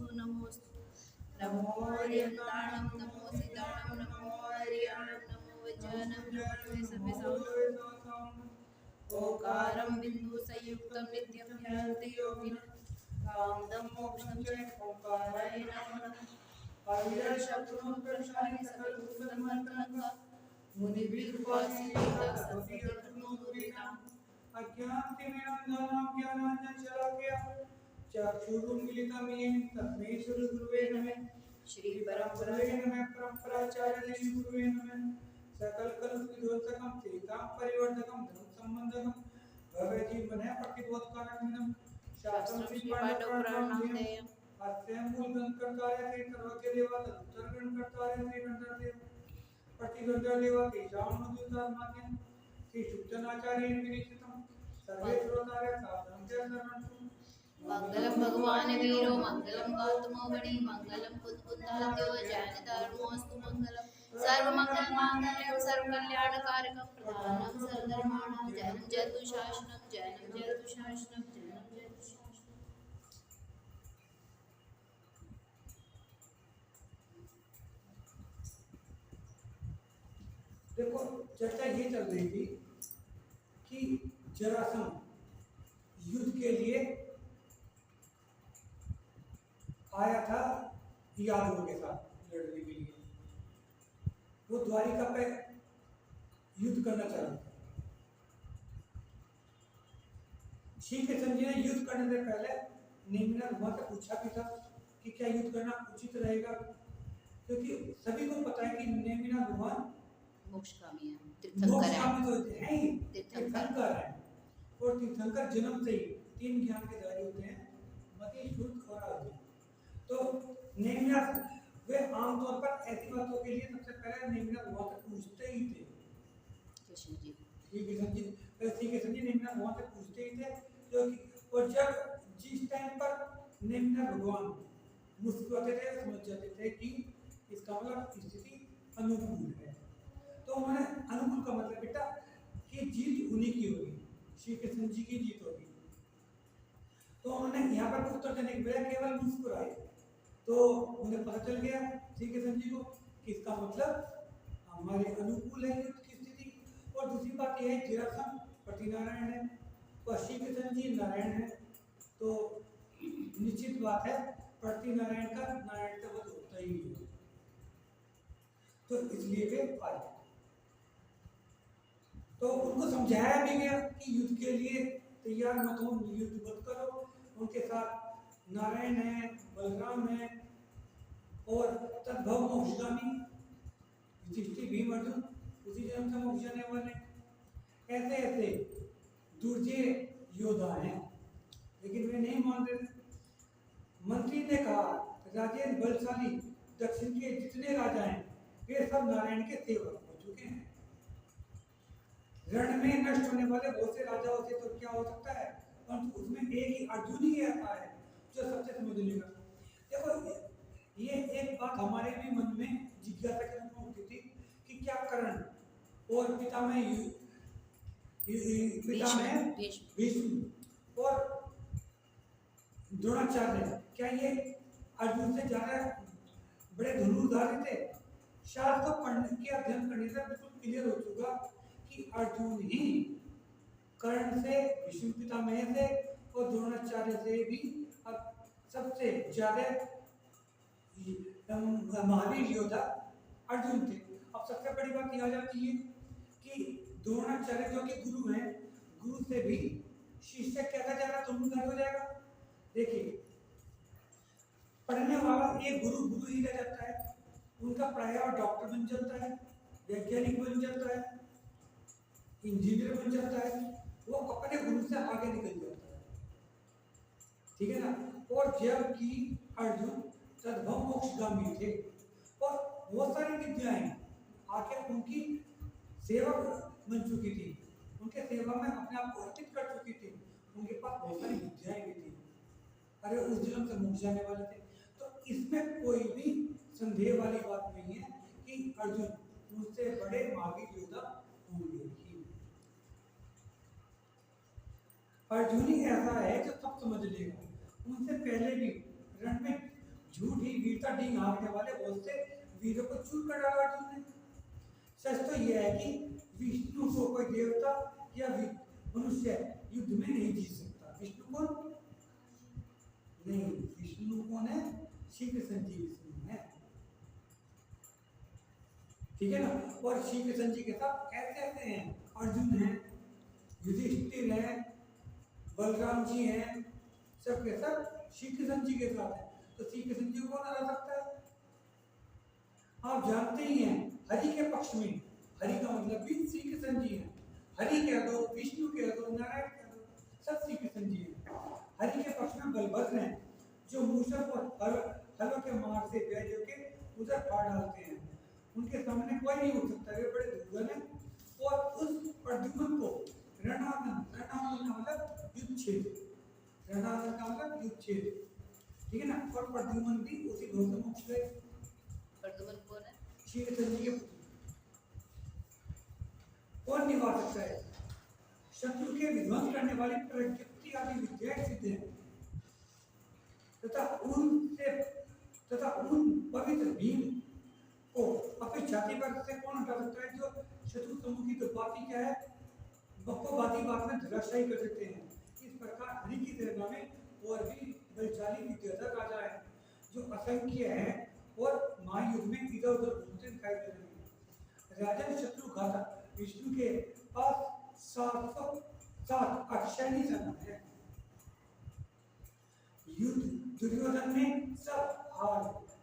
नमोस्तु नमोस्तु नमो हरियंताणं नमो सीताणं नमो हरियाणं नमो वज्रनं नमो सर्वे ओकारं बिंदु संयुक्तं नित्यं ध्यायन्ति योगिनः कामदं मोक्षं च ओंकाराय नमः अविद्या शत्रुं प्रशान्ति सकलदुःखसंहरणं मुनिभिरुपासिता सर्वसिद्धिर्नो दुरिताम् अज्ञानतिमिरन्धनां ज्ञानाञ्जनशलाकया चक्षुरुन्मीलितं येन तस्मै श्रीगुरुवे नमः। श्री परम नमः परम्पराचार्य गुरुवे नमः। सकलकलुषविध्वंसकं चेतां परिवर्धकं धर्मसम्बन्धकं भवजीवनः प्रतिबोधकारकं शास्त्रं श्रीपाठोपराणामधेयम् अत्यं मूलग्रंथकर्ताय श्री सर्वज्ञदेवा तदुत्तरग्रंथकर्ताय श्री गणधरदेव प्रतिगंधदेवा तेषामनुदानमाद्यं श्री शुद्धनाचार्येण विनिश्चितं सर्वे श्रोतारः साधनं च शरणन्तु मंगलम भगवान वीरो मंगलम गौतमो गणी मंगलम बुद्धबुद्धाद्यो जैनधर्मोऽस्तु मंगलम सर्वमंगल मांगल्यं सर्वकल्याणकारकं प्रधानं सर्वधर्माणां जयं जयतु शासनं जयं जयतु शासनं जयं जयतु शासनं। देखो चर्चा ये चल रही थी कि जरासंध युद्ध के लिए आया था यादवों के साथ लड़ने के लिए। वो द्वारिका पे युद्ध करना चाह रहा था। श्री कृष्ण जी ने युद्ध करने से पहले नेमिनाथ वहां से पूछा भी था कि क्या युद्ध करना उचित रहेगा, क्योंकि सभी को पता है कि नेमिनाथ भगवान मोक्षकामी है, मोक्षकामी तो है ही, तीर्थंकर है। और तीर्थंकर जन्म से ही 3 ज्ञान के धारी होते हैं, मति शुद्ध और आदि। तो नेमिनाथ वे आमतौर पर ऐसी बातों के लिए सबसे पहले नेमिनाथ वहां से पूछते ही थे। कृष्ण जी नेमिनाथ वहां से पूछते ही थे, क्योंकि और जब जिस टाइम पर नेमिनाथ भगवान मुस्कुराते थे समझ जाते थे कि इसका मतलब स्थिति अनुकूल है। तो उन्होंने अनुकूल का मतलब बेटा कि जीत उन्हीं की होगी, श्री कृष्ण जी की जीत होगी। तो उन्होंने यहाँ पर उत्तर देने के बजाय केवल मुस्कुराए, तो उन्हें पता चल गया श्री कृष्ण जी को कि इसका मतलब हमारे अनुकूल है युद्ध की स्थिति। और दूसरी बात यह है जरासंध पतिनारायण है और श्री कृष्ण जी नारायण है, तो निश्चित बात है पतिनारायण का नारायण का वध होता ही है। तो इसलिए वे आए। तो उनको समझाया भी गया कि युद्ध के लिए तैयार मत हो, युद्ध मत करो। उनके साथ नारायण है, बलराम है और तद्भव मोक्षगामी युधिष्ठिर, भीम, अर्जुन उसी जन्म से मोक्ष जाने वाले। ऐसे ऐसे दुर्जय योद्धा हैं, लेकिन वे नहीं मान रहे। मंत्री ने कहा राजेंद्र बलशाली दक्षिण के जितने राजा हैं वे सब नारायण के सेवक हो चुके हैं। रण में नष्ट होने वाले बहुत से राजाओं से तो क्या हो सकता है, परंतु उसमें एक ही अर्जुन ही ऐसा है जो सबसे समझने का। देखो ये एक बात हमारे भी मन में जिज्ञासा के रूप में उठती थी कि क्या कर्ण और पिता में भीष्म और द्रोणाचार्य क्या ये अर्जुन से ज्यादा बड़े धनुर्धारी थे? शास्त्र को पढ़ने के अध्ययन करने से बिल्कुल क्लियर हो चुका कि अर्जुन ही कर्ण से, भीष्म पितामह से और द्रोणाचार्य से भी सबसे ज्यादा महावीर योद्धा अर्जुन थे। अब सबसे बड़ी बात यह आ जाती है कि द्रोणाचार्य जो कि गुरु हैं, गुरु से भी शिष्य कैसा ज्यादा धनुर्धारी हो जाएगा। देखिए पढ़ने वाला एक गुरु गुरु ही रह जाता है, उनका प्राय डॉक्टर बन जाता है, वैज्ञानिक बन जाता है, इंजीनियर बन जाता है, वो अपने गुरु से आगे निकल जाता है, ठीक है ना। और जबकि अर्जुन तद्भव मोक्षगामी थे और बहुत सारी विद्याएं आके उनकी सेवक बन चुकी थी, उनके सेवा में अपने आप को अर्पित कर चुकी थी, उनके पास बहुत सारी विद्याएं भी थी। अरे उस जन्म से मोक्ष जाने वाले थे। तो इसमें कोई भी संदेह वाली बात नहीं है कि अर्जुन उनसे बड़े महावीर योद्धा होंगे ही। अर्जुन ही ऐसा है जो सब समझ लेगा। उनसे पहले भी रण में झूठी वीरता डी हाँकने वाले बहुत से वीरों को चूर कर डाला अर्जुन ने। सच तो यह है कि विष्णु को कोई देवता या मनुष्य युद्ध में नहीं जीत सकता। विष्णु कौन? नहीं, विष्णु कौन है? शीघ्र संजीव विष्णु है, ठीक है ना। और शीघ्र संजीव के साथ ऐसे ऐसे हैं, अर्जुन है, युधिष्ठिर है, बलराम जी हैं, सब के सब शीघ्र संजीव के साथ है। तो शीघ्र संजीव कौन हरा सकता है? आप जानते ही हैं, हरि के पक्ष में, हरि का मतलब भी शीघ्र संजीव है। हरि कह दो, विष्णु कह दो, नारायण कह दो, सब शीघ्र संजीव है। हरि के पक्ष में बलभद्र हैं, जो मूषक और हलों के मार से बैजों के उधर फाड़ डालते हैं। उनके सामने कोई नहीं उठ सकता, वे बड़े दुर्बल हैं। और उस प्रद्युम्न को रणआनंद, रणआनंद का मतलब युद्ध क्षेत्र, रणआनंद का मतलब युद्ध क्षेत्र, ठीक है ना। और प्रद्युम्न भी उसी गौतम मोक्ष गए। प्रद्युम्न कौन है? शीघ्र संजीव के पुत्र। कौन निभा सकता है? शत्रु के विध्वंस करने वाली प्रज्ञप्ति आदि विद्याएं सिद्ध हैं, तथा उन पवित्र भीम को अपनी छाती पर से कौन हटा सकता है, जो शत्रु समूह की तो बाती क्या है, बक्को बाती बात में धराशायी कर सकते हैं। इस प्रकार हरि की सेना में और भी बलशाली विद्याधर राजा है, जो असंख्य है और महायुद्ध में इधर उधर घूमते दिखाई दे रहे हैं। राजन शत्रुघाता विष्णु के पास 707 अक्षयणी सेना है। युद्ध दुर्योधन ने सब हार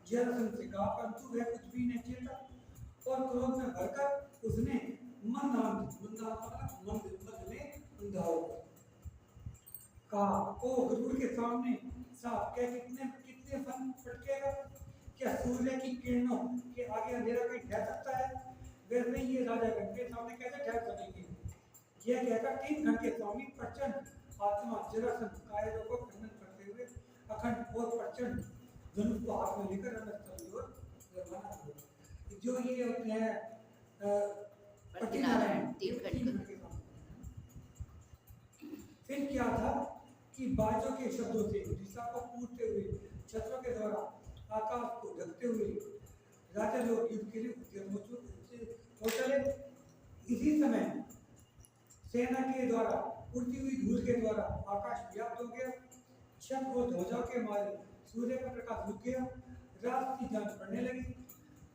जरासंध से कहा, परंतु वह कुछ भी नहीं चेता और क्रोध में भरकर उसने मंद में अंधा होकर कहा, ओ गरुड़ के सामने साफ क्या कितने फन फटकेगा? क्या सूर्य की किरणों के आगे अंधेरा कहीं ठहर सकता है? वैसे ही ये राजा गण के सामने कैसे ठहर सकेंगे? यह कहकर 3 घंटे स्वामी प्रचंड आत्मा जरासंध कायरों को खंडन करते हुए अखंड और प्रचंड धनुष को हाथ में लेकर रणस्थल की ओर रवाना हुए। जो ये होते हैं पट्टिनारायण 3 घंटे। फिर क्या था कि बाजों के शब्दों से दिशा को पूछते हुए, छत्रों के द्वारा आकाश को ढकते हुए राजा लोग युद्ध के लिए उद्यम हो चले। इसी समय सेना के द्वारा उड़ती हुई धूल के द्वारा आकाश व्याप्त हो गया। छत और ध्वजाओं के मारे सूर्य का प्रकाश रुक गया। रात की जान पड़ने लगी।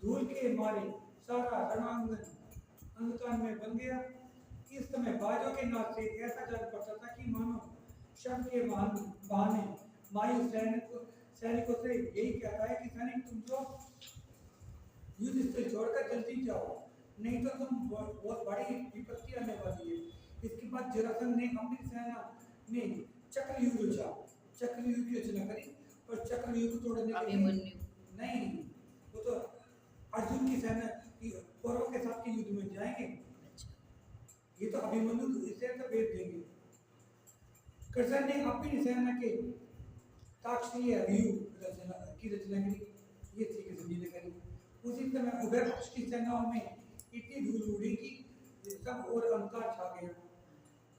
धूल के मारे सारा रणांगन अंधकार में बन गया। इस समय बाजों के नाद से ऐसा जान पड़ता था कि मानो शब्द के बहाने मायू सैनिकों से यही कहता है कि सैनिक तुम जो युद्ध स्थल छोड़कर जल्दी जाओ, नहीं तो तुम बहुत बड़ी विपत्ति आने वाली है। इसके बाद जरासंध ने अपनी सेना में चक्रव्यूह रचा, चक्रव्यूह की रचना करी और चक्रव्यूह को तोड़ने के लिए नहीं, वो तो अर्जुन की सेना कौरवों के साथ के युद्ध में जाएंगे। ये तो अभिमन्यु इसे तो भेज देंगे। कृष्ण ने अपनी सेना के ताक्षीय व्यूह की रचना करी, ये श्री कृष्ण ने करी। उसी समय उभय पक्ष की सेनाओं में इतनी धूल उड़ी कि सब और अंधकार छा गया,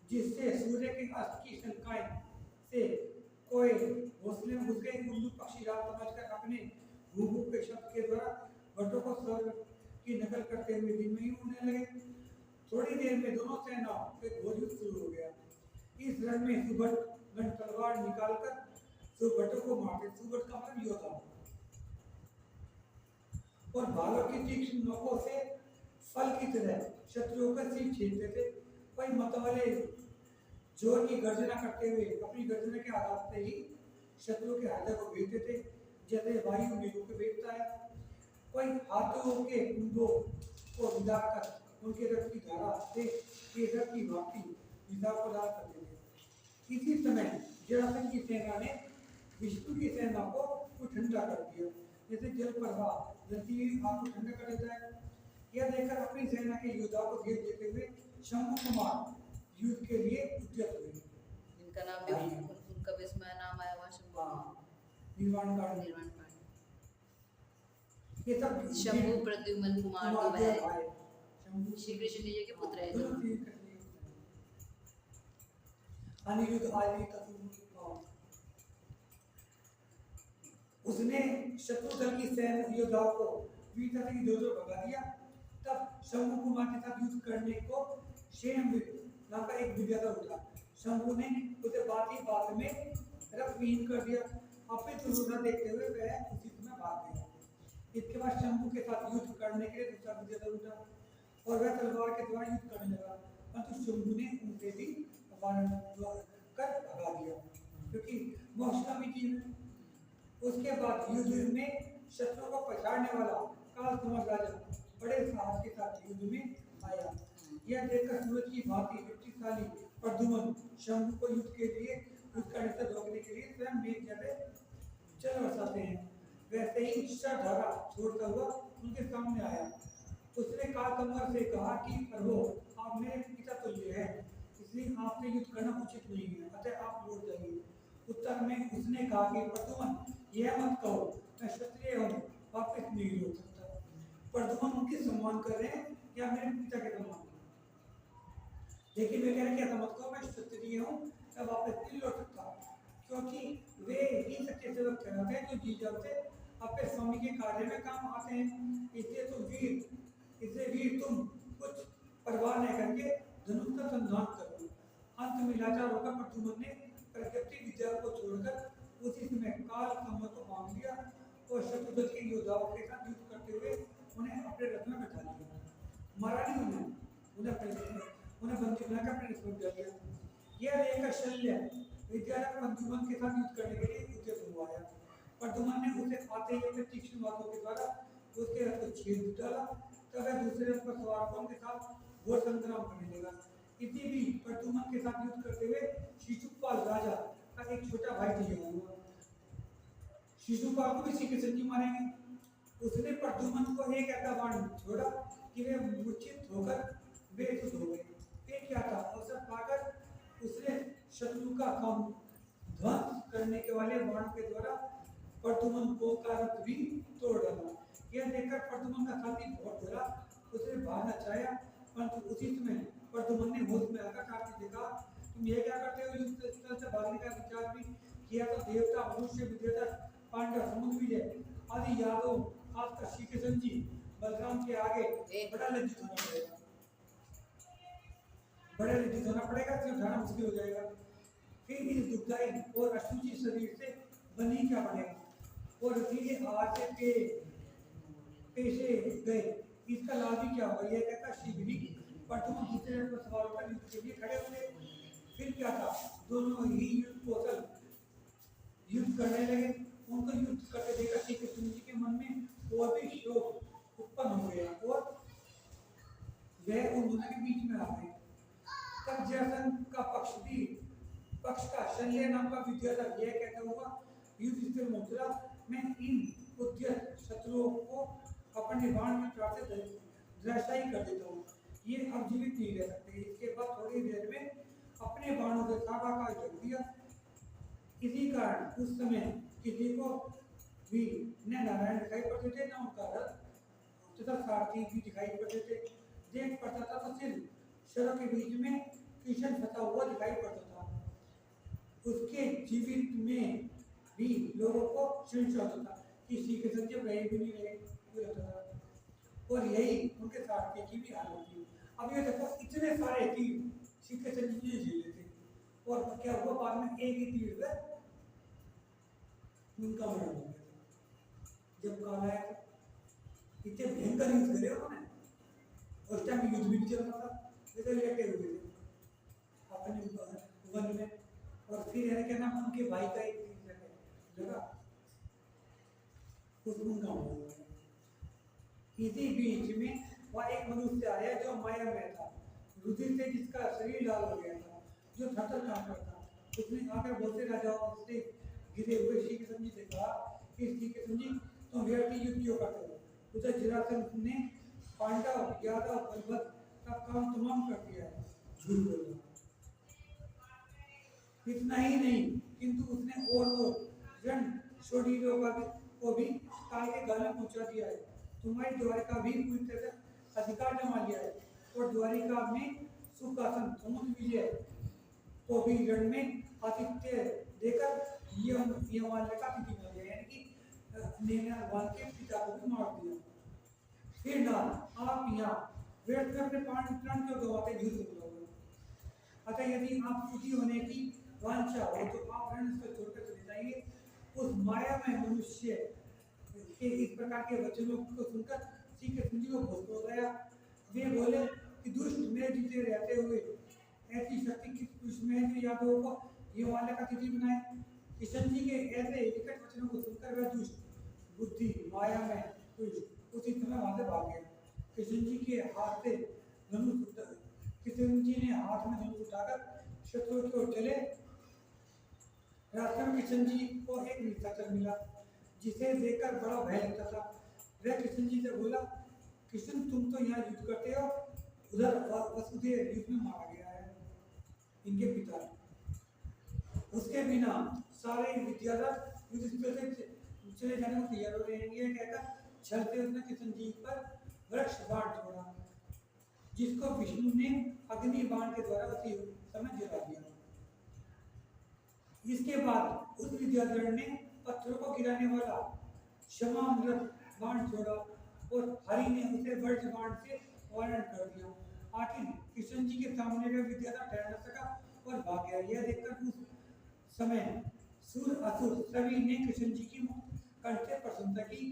जिससे सूर्य के अस्त की शंकाएं से कोई घोंसले में घुस गए। उल्लू पक्षी रात समझकर अपने भू के शब्द के द्वारा भट्टों को स्वर्ग की नकल करते हुए दिन में ही उड़ने लगे। थोड़ी देर में दोनों सेनाओं के घोर युद्ध शुरू हो गया। इस रण में सुभट गण तलवार निकालकर सुभटों को मारते। सुभट का मतलब योद्धा, और भालों की तीक्ष्ण नोकों से फल की तरह शत्रुओं का सिर छीनते थे। कोई मतवाले जोर की गर्जना करते हुए अपनी गर्जना के आघात से ही शत्रु के हृदय को भेजते थे, जैसे वायु मेघों को भेजता है। कोई हाथों के कुंडों को विदाकर उनके रक्त की धारा से केसर की भांति विदा को दान करते थे। इसी समय जरासंध की सेना ने विष्णु की सेना को ठंडा कर दिया, जैसे जल प्रवाह जलती हुई आग को ठंडा कर देता है। यह देखकर अपनी सेना के योद्धाओं को घेर देते हुए शंभु कुमार युद्ध के लिए उद्यत हुए। इनका नाम भी उनका भी इसमें नाम आया हुआ शंभु निर्वाण कांड। ये सब शंभु प्रद्युम्न कुमार दो भाई श्री कृष्ण जी के पुत्र हैं। अनिरुद्ध आदि उसने शत्रु दल की सैन्य योद्धाओं को वीरता से इधर-उधर भगा दिया। तब शंभु कुमार के साथ युद्ध करने को शेम नाम का एक विजेता उठा। शंभु ने उसे बात ही बात में रक्तहीन कर दिया। अपनी दुर्योधन देखते हुए वह उसी समय भाग गया। इसके बाद शंभु के साथ युद्ध करने के लिए दूसरा विजेता उठा और वह तलवार के द्वारा युद्ध करने लगा, परंतु शंभु ने उनसे भी वारण कर भगा दिया, क्योंकि वह उसका भी जीव है। उसके बाद युद्ध में शत्रु को पछाड़ने वाला काल समर राजा बड़े साहस के साथ युद्ध में आया। यह देखकर सूरज की भांति शक्तिशाली प्रद्युम्न शंभु को युद्ध के लिए युद्ध करने से रोकने के लिए स्वयं मेघ जैसे चल बरसाते हैं, वैसे ही शरधारा छोड़ता हुआ उनके सामने आया। उसने कालकमर से कहा कि प्रभु, आप मेरे पिता तुल्य हैं, इसलिए आपसे युद्ध करना उचित नहीं है, अतः आप लौट जाइए। उत्तर में उसने कहा कि प्रद्युम्न, यह मत कहो, मैं क्षत्रिय हूँ, वापस नहीं लौट सकता। प्रद्युम्न उनके सम्मान कर रहे हैं या मेरे पिता के सम्मान कर रहे हैं, लेकिन वे कह रहे हैं कि ऐसा मत कहो, मैं क्षत्रिय हूँ, मैं वापस नहीं लौट सकता, क्योंकि वे ही सच्चे सेवक कहलाते हैं जो जी जान से अपने स्वामी के कार्य में काम आते हैं। इसलिए वीर तुम कुछ परवाह नहीं करके धनुष का संधान करो। अंत में लाचार होकर प्रद्युम्न ने प्रकृति विद्या को छोड़कर उसी समय काल कमर को बांध लिया और शत्रुदल के योद्धाओं के साथ युद्ध करते हुए उन्हें अपने रथ में बैठा लिया। मारा नहीं उन्हें बंदी बनाकर अपने रथ में बैठा लिया। यह देखकर शल्य विद्याधर प्रद्युम्न के साथ युद्ध करने के लिए उद्यत हुआ। प्रद्युम्न ने उसे आते ही अपने तीक्ष्ण बातों के द्वारा उसके रथ को छेद डाला। तब वह दूसरे रथ पर सवार होकर उनके साथ घोर संग्राम करने लगा। इसी भी प्रद्युम्न के साथ युद्ध करते हुए शिशुपाल राजा का एक छोटा भाई दिया हुआ। शिशुपाल को भी श्री कृष्ण जी मारेंगे। उसने प्रद्युम्न को एक ऐसा बाण छोड़ा कि वे मूर्छित होकर बेसुध हो गए। फिर क्या था, अवसर पाकर उसने शत्रु का काम ध्वंस करने के वाले बाणों के द्वारा प्रद्युम्न को का रथ भी तोड़ डाला। यह देखकर प्रद्युम्न का छाती बहुत डरा, उसने भागना चाहा, परंतु उसी समय प्रद्युम्न ने होश में आकर काफी देखा, तुम ये क्या करते हो? युद्ध स्थल से भागने का विचार भी किया तो देवता, मनुष्य, विजेता, पांडव, समुद्र विजय आदि यादव, खासकर श्री कृष्ण जी बलराम के आगे बड़ा लज्जित होना पड़ेगा, इसलिए उठाना मुश्किल हो जाएगा। फिर इस दुखदायी और अशुचि शरीर से बनी क्या पड़ेगा, और सीधे हाथ से पेशे गए, इसका लाभ ही क्या होगा? यह कहता शीघ्र ही प्रद्युम्न दूसरे पर सवार होकर युद्ध के लिए खड़े हुए। फिर क्या था, दोनों ही युद्ध करने लगे। उनको युद्ध करते देखकर श्री कृष्ण जी के मन में और भी शोक उत्पन्न हो गया और वह उन दोनों के बीच में आ गए। तब जयद्रथ का पक्ष का शल्य नाम का विद्याधर यह कहता हुआ युद्ध स्थल में उतरा, मैं इन उद्यत शत्रुओं को अपने बाण में प्राप्त धराशायी कर देता हूँ, ये अब जीवित नहीं रह सकते। इसके बाद थोड़ी देर में अपने बाणों से का जग दिया। इसी कारण उस समय किसी को भी न नारायण दिखाई पड़ते थे, न उनका रथ तथा सारथी भी दिखाई पड़ते थे। देख पड़ता था तो सिर्फ शरों के बीच में कृष्ण फंसा हुआ दिखाई पड़ता था। उसके जीवित में भी लोगों को संशय होता था कि श्री कृष्ण जब रहे भी नहीं रहे, और यही उनके सारथी की भी हालत थी। अब ये देखो, इतने सारे तीर श्री कृष्ण जी ने झेले थे, और क्या हुआ, बाद में एक ही तीर से उनका मरण हो गया। जब काल आया इतने भयंकर युद्ध करे उन्होंने, उस टाइम युद्ध भी चल रहा था, इधर लेटे हुए थे अपने वन में, और फिर है क्या नाम, उनके भाई का एक लगा उस उनका मरण हो गया। इसी बीच में वह एक मनुष्य आया जो माया में था, रुधिर से जिसका शरीर लाल हो गया था, जो थरथर कांप रहा था। उसने आकर बहुत से राजाओं से गिरे हुए श्री कृष्ण जी से कहा कि श्री कृष्ण जी, तुम व्यर्थ युद्ध क्यों करते हो? उधर जरासंध ने पांडव, यादव, बलभद्र का काम तमाम कर दिया है। झूठ बोल रहा। इतना ही नहीं, किंतु उसने और वो जन शरीरों को भी काल के गले पहुंचा दिया है। तुम्हारी द्वारिका भी पूरी तरह अधिकार जमा लिया है, और द्वारिका में सुखासन, समुद्र विजय को भी रण में आतिथ्य देकर यमाल्य का तिथि बन गया, यानी कि ने वाल के पिता को भी मार दिया। फिर डाल आप यहाँ व्यर्थ में अपने प्राण क्यों गवाते युद्ध करोगे। अतः यदि आप सुखी होने की वांछा हो तो आप रणस्थल छोड़कर चले जाइए। उस माया में मनुष्य के इस प्रकार के वचनों को सुनकर श्री कृष्ण जी को भोग हो गया। वे बोले कि दुष्ट मेरे जीते रहते हुए ऐसी शक्ति किस पुरुष में है जो यादवों को ये वाले का तिथि बनाए। किशन जी के ऐसे विकट वचनों को सुनकर वह दुष्ट बुद्धि माया में उसी समय वहां से भाग गया। किशन जी के हाथ से धनुष किशन जी ने हाथ में धनुष उठाकर शत्रु की ओर चले। रास्ते में किशन जी को एक निशाचर मिला जिसे देखकर बड़ा भय लगता था। वह किशन जी से बोला, किशन तुम तो यहाँ युद्ध करते हो, उधर वसुदेव युद्ध में मारा गया है इनके पिता। उसके बिना सारे विद्याधर युद्ध से चले जाने को तैयार हो रहे हैं। ये कहकर छल से उसने किशन जी पर वृक्ष बाण छोड़ा जिसको विष्णु ने अग्नि बाण के द्वारा उसी समय जला दिया। इसके बाद उस विद्याधर ने पत्थरों को गिराने वाला क्षमामृत बाण छोड़ा और हरि ने उसे वज्र बाण से वारण कर दिया। आखिर किशन जी के सामने वह विद्याधर ठहर न सका और भाग गया। यह देखकर उस समय सुर असुर सभी ने कृष्ण जी की कंठ से प्रशंसा की।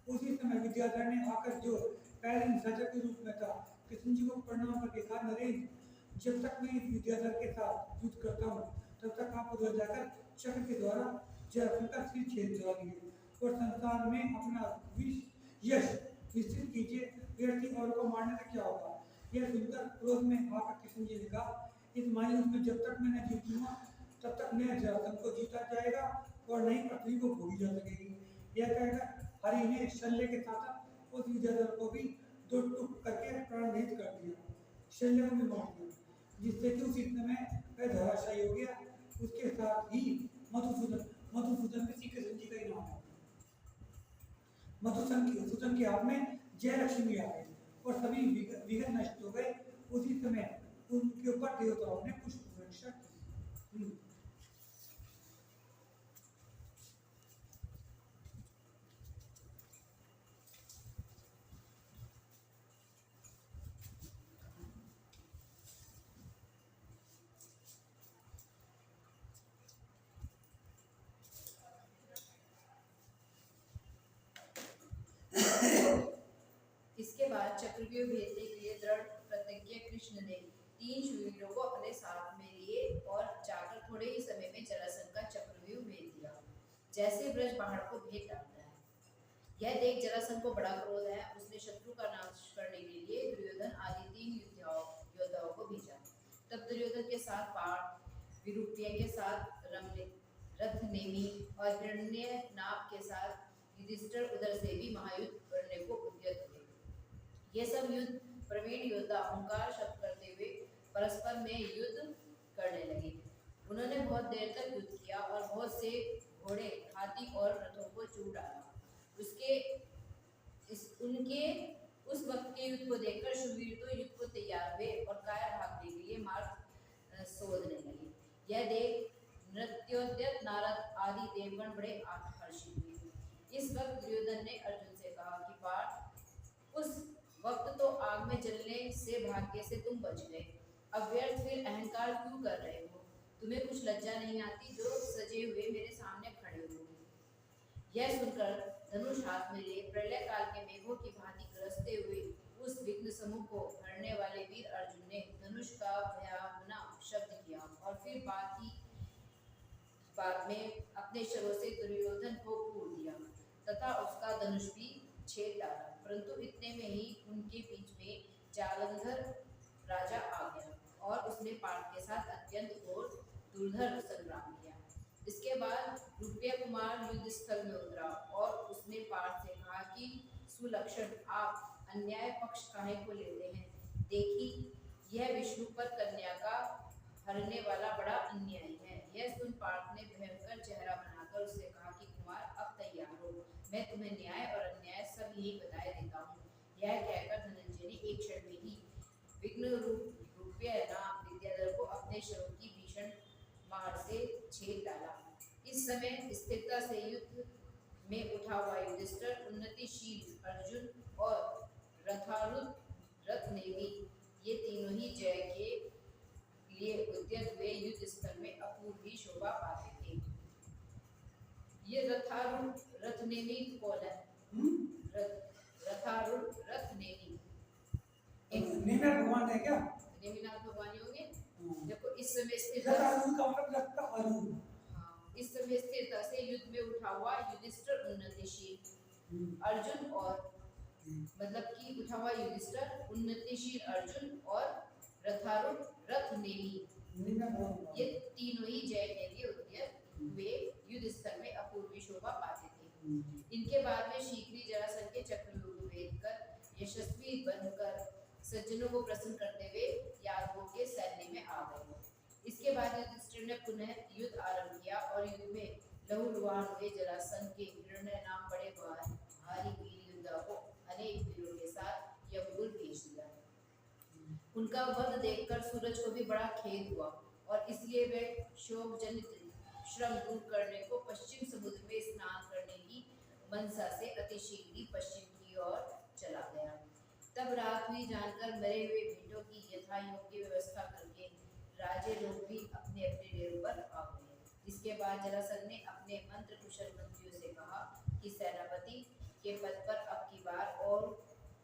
उसी समय विद्याधर ने आकर जो पहले निशाचर के रूप में था कृष्ण जी को प्रणाम करके कहा, नरेंद्र, जब तक मैं इस विद्याधर के साथ युद्ध करता हूँ तब तक आप उधर जाकर चक्र के द्वारा जरासंध का सिर छेद डालिए और संसार में अपना यश निश्चित कीजिए। व्यर्थी औरों को मारने से क्या होगा। यह सुनकर क्रोध में आकर कृष्ण जी ने कहा, इस मायूस में जब तक मैं न जीतूंगा तब तक न जरासंध को जीता जाएगा और न ही पृथ्वी को भोगी जा सकेगी। यह कहकर हरि ने शल्य के साथ उस विद्याधर को भी दो टुक करके प्राणरहित कर दिया, शल्य को भी मार दिया, जिससे कि उसी समय वह धराशायी हो गया। उसके साथ ही मधुसूदन भी श्री कृष्ण जी का ही नाम है। मधुसूदन के हाथ में जय लक्ष्मी आ गई और सभी विघ्न नष्ट हो गए। उसी समय उनके ऊपर देवताओं ने पुष्प वर्षा की। इसके बाद चक्रव्यूह भेजने के लिए दृढ़ प्रतिज्ञ कृष्ण ने 3 शूरवीरों को अपने साथ में लिए और जाकर थोड़े ही समय में जरासंध का चक्रव्यूह भेज दिया, जैसे ब्रज पहाड़ को भेद डालता है। यह देख जरासंध को बड़ा क्रोध है। उसने शत्रु का नाश करने के लिए दुर्योधन आदि 3 योद्धाओं को भेजा। तब दुर्योधन के साथ पार्थ, विरूपीय के साथ रथनेमी और हिरण्यनाभ के साथ युधिष्ठिर उधर से भी महायुद्ध करने को उद्यत हुए। ये सब युद्ध प्रवीण योद्धा ओंकार शब्द करते हुए परस्पर में युद्ध करने लगे। उन्होंने बहुत देर तक युद्ध किया और बहुत से घोड़े, हाथी और रथों को चूर डाला। उनके उस वक्त के युद्ध को देखकर शूरवीर तो युद्ध को तैयार हुए और कायर भागने के लिए मार्ग शोधने लगे। यह देख नृत्योद्यत नारद आदि देवगण बड़े हर्षित हुए। इस वक्त दुर्योधन ने अर्जुन से कहा कि पार्थ, उस वक्त तो आग में जलने से भाग्य से तुम बच गए, अब व्यर्थ फिर अहंकार क्यों कर रहे हो। तुम्हें कुछ लज्जा नहीं आती जो सजे हुए मेरे सामने खड़े हो। यह सुनकर धनुष हाथ में लिए प्रलय काल के मेघों की भांति गरजते हुए उस विघ्न समूह को हरने वाले वीर अर्जुन ने धनुष का भयावना शब्द किया और फिर बाद में अपने शरों से दुर्योधन को घूर दिया तथा उसका धनुष भी छेद डाला। परंतु इतने में ही उनके बीच में जालंधर राजा आ गया और उसने पार्थ के साथ अत्यंत घोर दुर्धर संग्राम किया। इसके बाद रुपया कुमार युद्ध स्थल में उतरा और उसने पार्थ से कहा कि सुलक्षण, आप अन्याय पक्ष काहे को लेते हैं। देखी, यह विष्णु पर कन्या का हरने वाला बड़ा अन्याय है। यह सुन पार्थ ने भयंकर चेहरा बनाकर उससे कहा कि कुमार, अब तैयार हो, मैं तुम्हें न्याय और अन्याय सब यही बताए देता हूँ। यह कहकर धनंजय ने एक क्षण में ही विघ्न रुपया नाम विद्याधर को अपने शरों की भीषण मार से छेद डाला। इस समय स्थिरता से युद्ध में उठा हुआ युधिष्ठिर, उन्नतिशील अर्जुन और रथारूढ़ रथनेमी, ये तीनों ही जय के लिए उद्यत हुए युद्ध स्थल में अपूर्वी शोभा पाते थे। ये रथारूढ़ रथनेमी कौन है? रथारूढ़ रथनेमी नेमिनाथ भगवान है क्या? नेमिनाथ भगवान ही होंगे। देखो इस समय स्थिर रथारूढ़ का मतलब रथ का आरूढ़। इस समय स्थिरता से युद्ध में उठा हुआ युधिष्ठिर, उन्नतिशील अर्जुन और मतलब कि उठा हुआ युधिष्ठिर, उन्नतिशील अर्जुन और रथारूढ़ रथनेमी, ये तीनों ही जय के लिए उद्यत हुए युद्ध स्थल में अपूर्वी शोभा पाते थे। इनके बाद में शीघ्र ही जरासंध के चक्रव्यूह भेद कर यशस्वी बनकर सज्जनों को प्रसन्न करते हुए यादवों के सैन्य में आ गए। इसके बाद युधिष्ठिर ने पुनः युद्ध आरंभ किया और युद्ध में लहूलुहान हुए जरासंध के हिरण्य नाम बड़े भारी वीर योद्धा को अनेक वीरों के साथ यमपुर भेज दिया। उनका वध देखकर सूरज को भी बड़ा खेद हुआ और इसलिए वह शोक जनित श्रम दूर करने को पश्चिम समुद्र में स्नान करने की मनसा से अतिशीघ्र पश्चिम की ओर चला गया। तब रात हुई जानकर मरे हुए भेंटों की यथा योग्य व्यवस्था करके राजे लोग भी अपने अपने डेरों पर आ गए। इसके बाद जरासंध ने अपने मंत्र कुशल मंत्रियों से कहा कि सेनापति के पद पर अब की बार और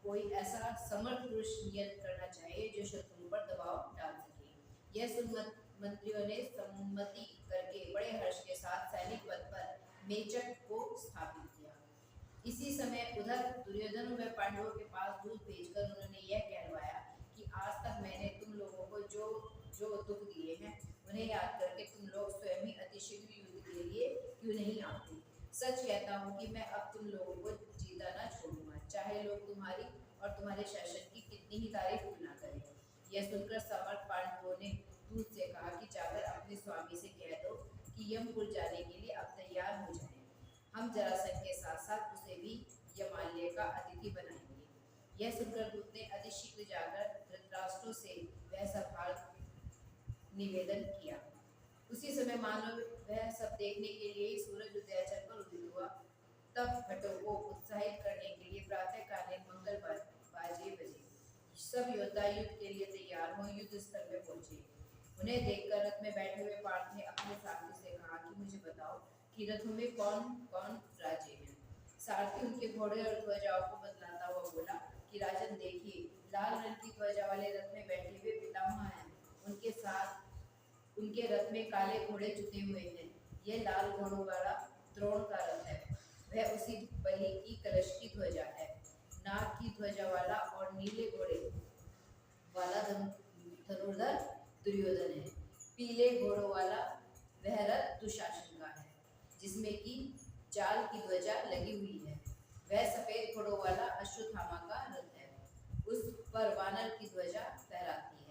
कोई ऐसा समर्थ पुरुष नियत करना चाहिए जो शत्रुओं पर दबाव डाल सके। यह सुन मंत्रियों ने सम्मति करके बड़े हर्ष के साथ सैनिक पद पर मेचक को स्थापित किया। इसी समय उधर दुर्योधन व पांडवों के पास दूत भेजकर उन्होंने यह कहलवाया कि आज तक मैंने तुम लोगों को जो जो दुख दिए हैं उन्हें याद करके तुम लोग स्वयं ही अतिशीघ्र युद्ध के लिए क्यों नहीं आते। सच कहता हूँ कि मैं अब तुम लोगों को जीता न छोड़ूंगा, चाहे लोग तुम्हारी और तुम्हारे शासन की कितनी ही तारीफ क्यों न करें। यह सुनकर समर्थ पांडवों ने दूत से कहा कि जाकर अपने स्वामी से कह दो कि यमपुर जाने के लिए अब तैयार हो जाए। हम जरासंध के साथ साथ उसे भी यमालय का अतिथि बनाएंगे। यह सुनकर दूत ने अतिशीघ्र जाकर धृतराष्ट्र से वह सवाल निवेदन किया। उसी समय मानो वह सब देखने के लिए सूरज उदयाचल पर उदित हुआ। तब भट्टों को उत्साहित करने के लिए प्रातःकालीन मंगल बाजे बजे। सब योद्धा युद्ध के लिए तैयार हो युद्ध स्थल में पहुंचे। उन्हें देखकर रथ में बैठे हुए पार्थ ने अपने सारथी से कहा कि मुझे बताओ कि रथों में कौन कौन राजे हैं। सारथी उनके घोड़े और ध्वजाओं को बतलाता हुआ बोला कि राजन देखिए, लाल रंग की ध्वजा वाले रथ में बैठे हुए पितामह हैं। उनके साथ उनके रथ में काले घोड़े जुटे हुए हैं। यह लाल घोड़ों वाला द्रोण का रथ है, वह उसी बलि की कलश की ध्वजा है। नाग की ध्वजा वाला और नीले घोड़े वाला धनुर्धर दुर्योधन है। पीले घोड़ों वाला वह रथ दुशासन का है, जिसमें की जाल की ध्वजा लगी हुई है। वह सफेद घोड़ों वाला अश्वत्थामा का रथ है, उस पर वानर की ध्वजा फहराती है।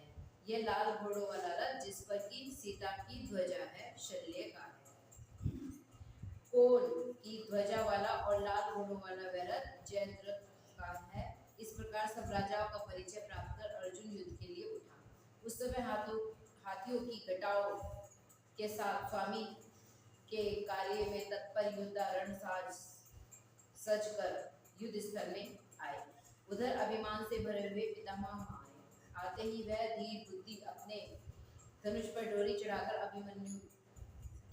यह लाल घोड़ों वाला रथ जिस पर की सीता की ध्वजा है, शल्य का है। कोल की ध्वजा वाला और लाल घोड़ों वाला वह रथ जयद्रथ का है। इस प्रकार सब राजाओं का परिचय प्राप्त कर अर्जुन युद्ध के लिए उठा। उस समय हाथियों की घटाओं के साथ स्वामी के कार्य में तत्पर योद्धा रणसाज सज कर युद्ध स्थल में आए। उधर अभिमान से भरे हुए पितामह आए। आते ही वह धीर बुद्धि अपने धनुष पर डोरी चढ़ाकर अभिमन्यु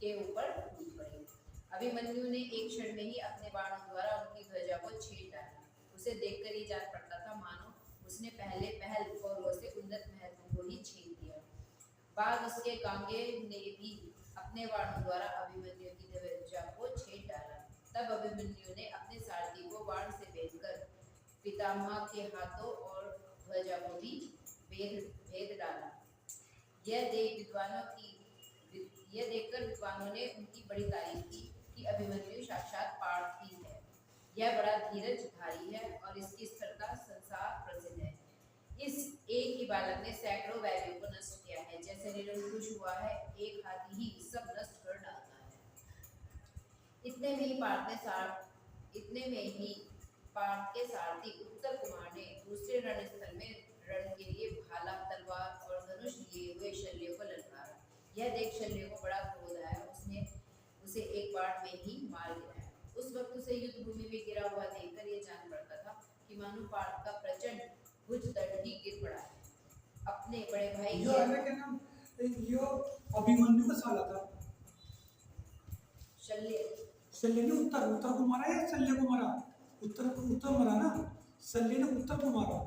के ऊपर कूद पड़े। अभिमन्यु ने एक क्षण में ही अपने बाणों द्वारा उनकी ध्वजा को छेद डाला। उसे देखकर ही जान पड़ता था मानो उसने पहले पहल कौरवों से उन्नत महत्व को ही छीन दिया। बाद उसके कांगे ने भी अपने बाणों द्वारा अभिमन्यु की ध्वजा को छेद डाला। तब अभिमन्यु ने अपने सारथी को बाण से भेदकर पितामह के हाथों और ध्वजा को भी भेद डाला। यह देखकर विद्वानों ने उनकी बड़ी तारीफ की कि अभिमन्यु साक्षात पार्थ ही है। यह बड़ा धीरजधारी है और इसकी स्थिरता संसार प्रसिद्ध है। इस एक ही बालक ने सैकड़ों वैरियों को नष्ट किया है। जैसे निरंकुश हुआ है, एक हाथी ही सब नष्ट कर डालता है। इतने में ही पार्थ के सारथी उत्तर कुमार ने दूसरे रणस्थल में रण के लिए भाला, तलवार और धनुष लिए हुए शल्य को ललकारा। यह देख शल्य को बड़ा क्रोध आया। उसने उसे एक बाण में ही मार गिराया। उस उस वक्त उसे युद्ध भूमि में गिरा हुआ देखकर ये जान पड़ता था कि मानो पार्थ का प्रचंड भुज दंड ही गिर पड़ा है। अपने बड़े भाई यो है ना क्या नाम, यो अभिमन्यु का साला था। शल्य शल्य ने उत्तर को मारा या शल्य को मारा? उत्तर मारा ना, शल्य ने उत्तर को मारा।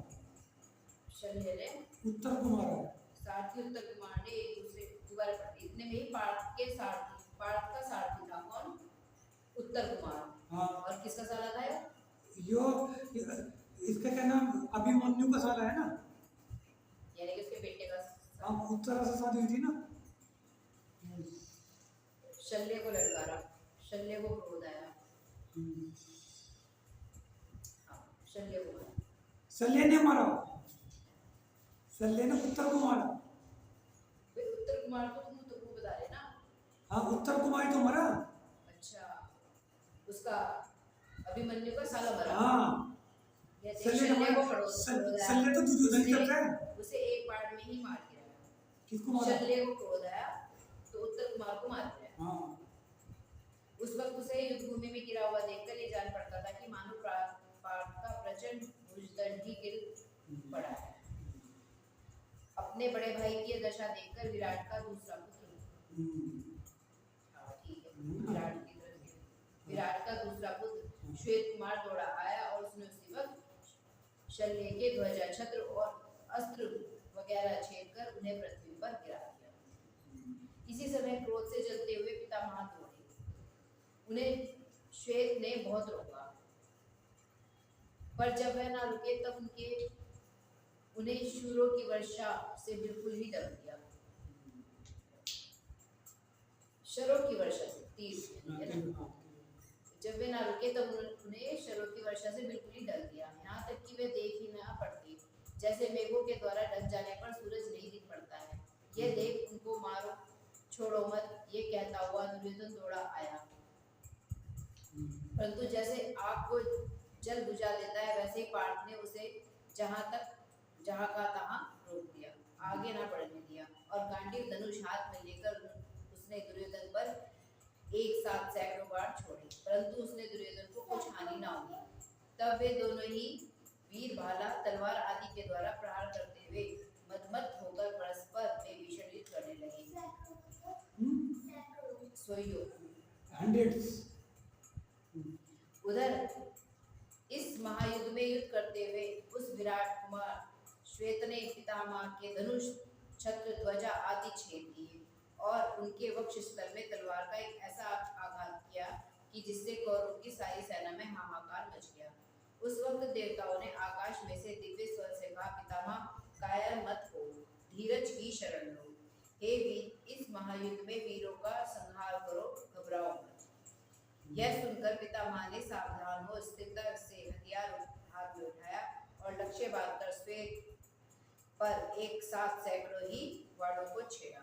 शल्य ने उत्तर को मारा। सारथी उत्तर कुमार ने एक दूसरे दोबारा पढ़ी। इतने में ही पार्थ का सारथी था कौन? उत्तर कुमार। हाँ। और किसका साला था यो इसका क्या नाम, अभिमन्यु का साला है ना, यानी कि उसके बेटे का। हाँ, उत्तरा से शादी हुई थी ना। शल्य को ललकारा, शल्य को क्रोध आया। शल्य को मारा। शल्य ने मारा, शल्य ने उत्तर को मारा। उत्तर कुमार को तुम तो बता रहे ना। हाँ, उत्तर कुमार तो मरा। अच्छा, उसका अभिमन्यु का साला मरा। हाँ, शल्य तो दुर्योधन करता है, उसे एक बार में ही मार दिया। किसको मारा? शल्य को क्रोध आया तो उत्तर कुमार को मार दिया। हाँ। उस वक्त उसे युद्ध भूमि में गिरा हुआ देखकर ये जान पड़ता था कि मानो पार्थ का प्रचंड भुजदंड ही गिर पड़ा है। अपने बड़े भाई की दशा देखकर विराट का दूसरा पुत्र, ठीक है, विराट का दूसरा पुत्र श्वेत कुमार दौड़ा आया और उसने उसी वक्त शल्य के ध्वजा छत्र और अस्त्र वगैरह छेद कर उन्हें पृथ्वी पर गिरा दिया। इसी समय क्रोध से जलते हुए पितामह दौड़े। उन्हें श्वेत ने बहुत रोका, पर जब वह न रुके तब उन्हें शूरों की वर्षा से बिल्कुल ही डर दिया। शरों की वर्षा से, तीर, जब वे ना रुके तब उन्हें शरों की वर्षा से बिल्कुल ही डर दिया, यहाँ तक कि वे देख ही ना पड़ती, जैसे मेघों के द्वारा ढक जाने पर सूरज नहीं दिख पड़ता है। यह देख उनको मारो छोड़ो मत, ये कहता हुआ दुर्योधन दौड़ा आया, परंतु जैसे आग को जल बुझा देता है वैसे ही पार्थ ने उसे जहाँ का तहाँ रोक दिया, आगे ना बढ़ने दिया, और गांडीव धनुष हाथ में लेकर उसने दुर्योधन पर एक साथ सैकड़ों बार छोड़े, परंतु उसने दुर्योधन को कुछ हानि ना हुई। तब वे दोनों ही वीर भाला तलवार आदि के द्वारा प्रहार करते हुए मदमत होकर परस्पर में भीषण युद्ध करने लगे। उधर इस महायुद्ध में युद्ध करते हुए उस विराट कुमार श्वेत ने पितामह के धनुष छत्र ध्वजा आदि छेद दिए और उनके वक्षस्थल में तलवार का एक ऐसा आघात किया कि जिससे कौरवों की सारी सेना में हाहाकार मच गया। उस वक्त देवताओं ने आकाश में से दिव्य स्वर से कहा, पितामह कायर मत हो, धीरज की शरण लो। हे वीर, इस महायुद्ध में वीरों का संहार करो, घबराओ मत। यह सुनकर पितामह ने सावधान हो स्थिरता से हथियार हाथ में उठाया और लक्ष्य बांधकर श्वेत पर एक साथ सैकड़ों ही वालों को छेड़ा,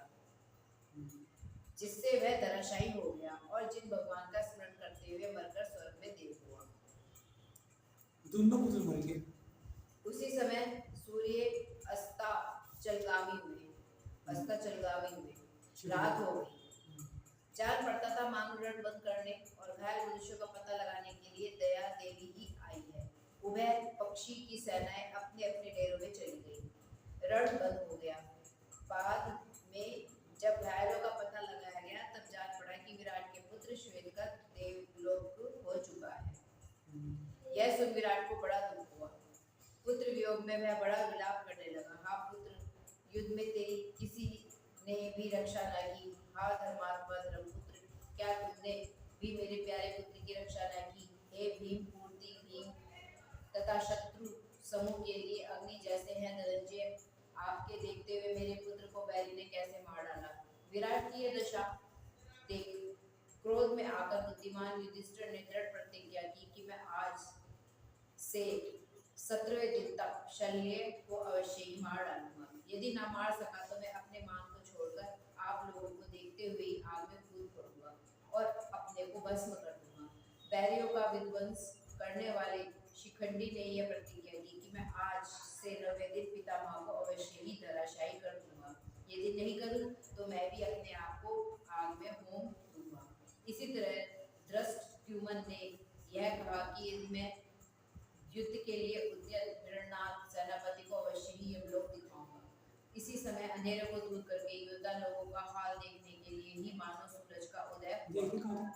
जिससे वह धराशायी हो गया और जिन भगवान का स्मरण करते हुए मरकर स्वर्ग में देव हुआ। दोनों पुत्र मर गए। उसी समय सूर्य अस्ताचलगामी हुए, रात हो गई। जान पड़ता था मानो रण बंद करने और घायल मनुष्यों का पता लगाने के लिए दया देवी ही आई है। उभय पक्षी की सेनाएं अपने अपने डेरों में चली गई, रण बंद हो गया। बाद में जब घायलों का पता लगाया गया तब जान पड़ा कि विराट के पुत्र श्वेत का देवलोक हो चुका है। यह सुन विराट को बड़ा दुख हुआ। पुत्र वियोग में वह बड़ा विलाप करने लगा। हाँ पुत्र, युद्ध में तेरी किसी ने भी रक्षा न की। हाँ धर्मात्मा धर्मपुत्र, क्या तुमने भी मेरे प्यारे पुत्र की रक्षा न की? हे भीम पूर्ति भीम तथा शत्रु समूह के लिए अग्नि जैसे हैं धनंजय, आपके देखते हुए मेरे पुत्र को बैरी ने कैसे मार डाला। विराट की यह दशा देख क्रोध में आकर बुद्धिमान युधिष्ठिर ने दृढ़ प्रतिज्ञा की कि मैं आज से 17वें दिन तक शल्य को अवश्य ही मार डालूंगा। यदि ना मार सका तो मैं अपने मान को छोड़कर आप लोगों को देखते हुए ही आग में कूद पड़ूंगा और अपने को भस्म कर दूंगा। बैरियों का विध्वंस करने वाले शिखंडी ने यह प्रतिज्ञा की कि मैं आज से 9वें दिन पितामह को अवश्य ही धराशायी कर दूंगा। यदि नहीं करूं तो मैं भी अपने आप को आग में होम दूंगा। इसी तरह धृष्टद्युम्न ने यह कहा कि यदि मैं युद्ध के लिए उद्यत रणनाथ सेनापति को अवश्य ही यमलोक दिखाऊंगा। इसी समय अंधेरे को दूर करके योद्धा लोगों का हाल देखने के लिए ही मानो सूरज का उदय हुआ।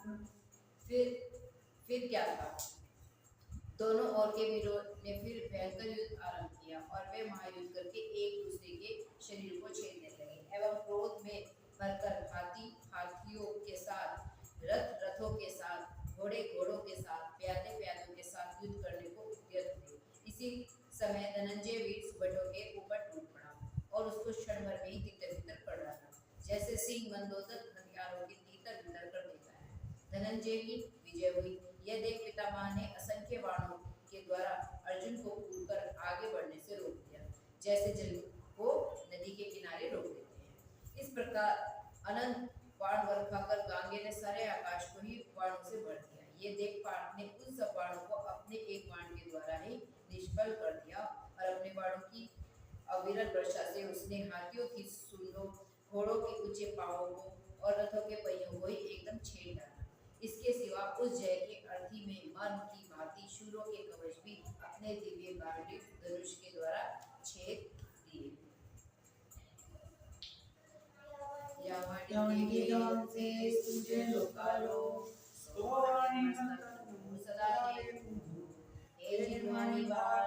फिर क्या था? दोनों ओर के वीरों ने फिर भयंकर युद्ध आरंभ किया और वे महायुद्ध करके एक दूसरे के शरीर को छेदने लगे एवं क्रोध में भरकर हाथी हाथियों के साथ, रथ रथों के साथ, घोड़े घोड़ों के साथ, प्यादे प्यादों के साथ युद्ध करने को उद्यत थे। इसी समय धनंजय वीर सुबटों के ऊपर टूट पड़ा और उसको क्षण भर में ही तितर-बितर कर डाला, जैसे सिंह मंदोदर हथियारों के तीतर बितर कर देता है। धनंजय की विजय हुई। यह देख पितामह ने असंख्य बाणों के द्वारा अर्जुन को कूदकर आगे बढ़ने से रोक दिया, जैसे जल को नदी के किनारे रोक देते हैं। इस प्रकार अनंत बाण बरखाकर गांगे ने सारे आकाश को ही बाणों से भर दिया। ये देख पार्थ ने उन सब बाणों को अपने एक बाण के द्वारा ही निष्फल कर दिया और अपने बाणों की अविरल वर्षा से उसने हाथियों की सूंडों, घोड़ों के ऊंचे पांवों को और रथों के पहियों को ही एकदम छेद डाला। इसके सिवा उस जय के अर्थी में मर्म की भांति शूरों के कवच भी अपने दिव्य गांडीव धनुष के द्वारा छेद दिए। यावनिके जानते तुझे लोकालो सोवानी सदा हे जिनवानी बाल